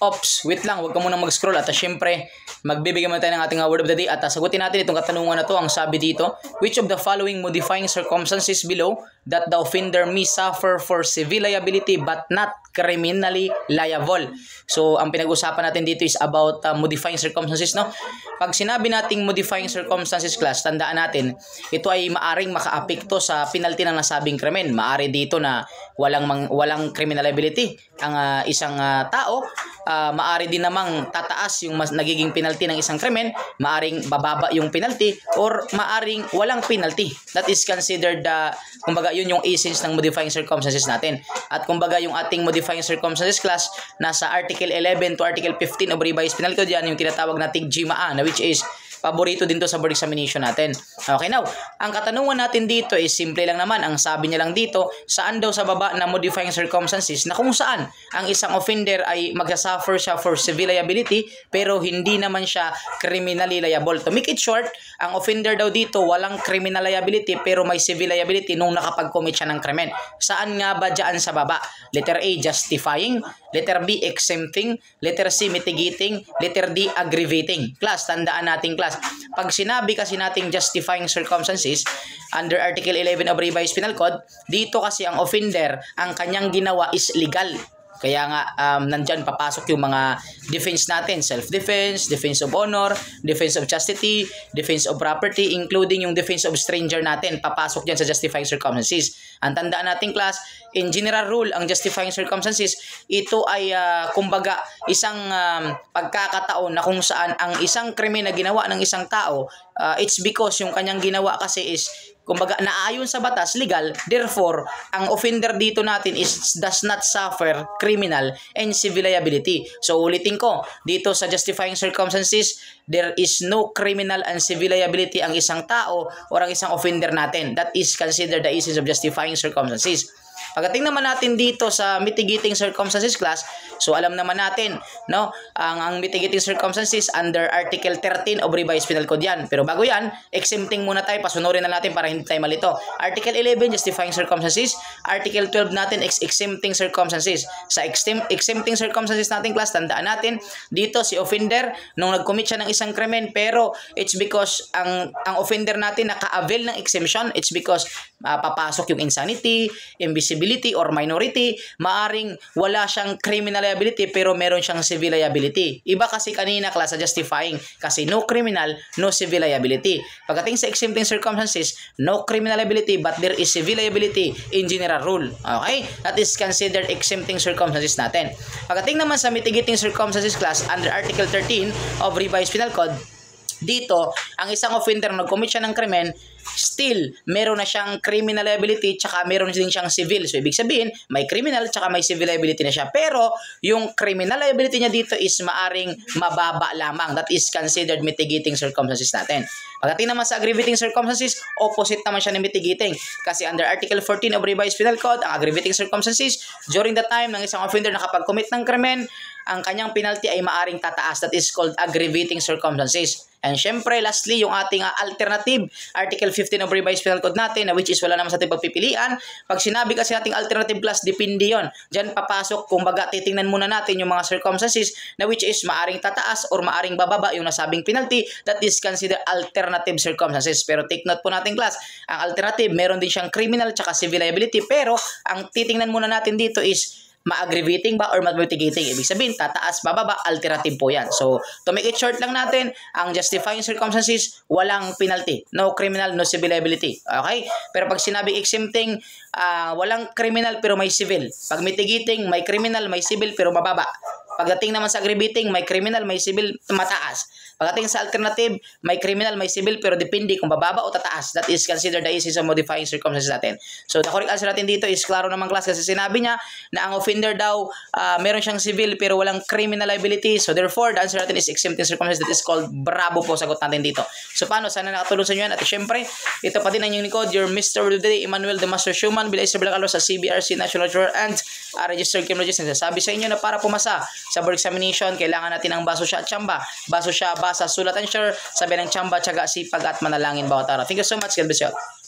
Ops, wait lang, huwag ka munang mag-scroll at syempre, magbibigay mo tayo ng ating word of the day at sagutin natin itong katanungan na to. Ang sabi dito, which of the following modifying circumstances below that the offender may suffer for civil liability but not criminally liable? So, ang pinag-usapan natin dito is about modifying circumstances, no? Pag sinabi nating modifying circumstances class, tandaan natin, ito ay maaring makaapekto sa penalty ng nasabing krimen. Maari dito na walang criminal liability ang isang tao. Maari din namang tataas yung nagiging penalty ng isang krimen, maaring bababa yung penalty, or maaring walang penalty. That is considered, kumbaga yun yung essence ng modifying circumstances natin. At kumbaga yung ating modifying circumstances class, nasa Article 11 to Article 15 of Revised Penal Code yan, yung tinatawag nating GMA, na which is paborito din to sa board examination natin. Okay, now, ang katanungan natin dito is simple lang naman. Ang sabi niya lang dito, saan daw sa baba na modifying circumstances na kung saan ang isang offender ay magsasuffer siya for civil liability pero hindi naman siya criminally liable. To make it short, ang offender daw dito walang criminal liability pero may civil liability nung nakapag-commit siya ng krimen. Saan nga ba dyan sa baba? Letter A, justifying. Letter B, exempting. Letter C, mitigating. Letter D, aggravating. Class, tandaan natin class. Pag sinabi kasi nating justifying circumstances under Article 11 of Revised Penal Code, dito kasi ang offender, ang kanyang ginawa is legal. Kaya nga, nandyan papasok yung mga defense natin. Self-defense, defense of honor, defense of chastity, defense of property, including yung defense of stranger natin. Papasok dyan sa justifying circumstances. Ang tandaan natin, class, in general rule, ang justifying circumstances, ito ay, kumbaga, isang pagkakataon na kung saan ang isang krimen na ginawa ng isang tao, it's because yung kanyang ginawa kasi is kumbaga naayon sa batas, legal, therefore ang offender dito natin is does not suffer criminal and civil liability. So ulitin ko, dito sa justifying circumstances, there is no criminal and civil liability ang isang tao o ang isang offender natin. That is considered the essence of justifying circumstances. Pagdating naman natin dito sa mitigating circumstances class, so alam naman natin, no, ang mitigating circumstances under Article 13 of Revised Penal Code yan. Pero bago yan, exempting muna tayo, pasunurin na natin para hindi tayo malito. Article 11, justifying circumstances. Article 12 natin, exempting circumstances. Sa exempting circumstances natin class, tandaan natin, dito si offender, nung nag-commit siya ng isang krimen, pero it's because ang offender natin naka-avail ng exemption, it's because papasok yung insanity, invisibility, or minority, maaring wala siyang criminal liability pero meron siyang civil liability. Iba kasi kanina class sa justifying kasi no criminal, no civil liability. Pagdating sa exempting circumstances, no criminal liability but there is civil liability in general rule. Okay? That is considered exempting circumstances natin. Pagdating naman sa mitigating circumstances class under Article 13 of Revised Penal Code, dito, ang isang offender na nag-commit siya ng krimen, still, meron na siyang criminal liability tsaka meron din siyang civil. So, ibig sabihin, may criminal tsaka may civil liability na siya. Pero, yung criminal liability niya dito is maaring mababa lamang. That is considered mitigating circumstances natin. Pagdating naman sa aggravating circumstances, opposite naman siya ng mitigating. Kasi under Article 14 of Revised Penal Code, ang aggravating circumstances, during the time ng isang offender na kapag-commit ng krimen, ang kanyang penalty ay maaring tataas. That is called aggravating circumstances. And syempre, lastly, yung ating alternative, Article 15 of Revised Penal Code natin, na which is wala naman sa ating pagpipilian. Pag sinabi kasi nating alternative class, depende yun. Diyan papasok, kumbaga, titingnan muna natin yung mga circumstances na which is maaring tataas or maaring bababa yung nasabing penalty. That is considered alternative circumstances. Pero take note po natin class, ang alternative, meron din siyang criminal tsaka civil liability. Pero, ang titingnan muna natin dito is ma-aggravating ba or ma-mitigating. Ibig sabihin, tataas, bababa, alternative po yan. So, to make it short lang natin, ang justifying circumstances, walang penalty. No criminal, no civil liability. Okay? Pero pag sinabing exempting, walang criminal pero may civil. Pag mitigating, may criminal, may civil pero mababa. Pagdating naman sa aggravating, may criminal, may civil, mataas. Pagdating sa alternative, may criminal, may civil, pero depende kung bababa o tataas. That is considered the essence of modifying circumstances natin. So, the correct answer natin dito is klaro naman class kasi sinabi niya na ang offender daw, meron siyang civil pero walang criminal liability. So, therefore, the answer natin is exempting circumstances. That is called bravo po sagot natin dito. So, paano? Sana nakatulong sa inyo yan. At syempre, ito pa din ang inyong likod, your Mr. World Today, Emmanuel the Master Schumann, Bilay sa Black sa CBRC National Juror and Registered Criminologist. Nagsasabi sa inyo na para pumasa sa board examination, kailangan natin ang baso siya at tsamba. Baso siya, basa, sulat, and sure. Sabi ng tsamba, tiyaga, sipag at manalangin bawat araw. Thank you so much. God bless you all.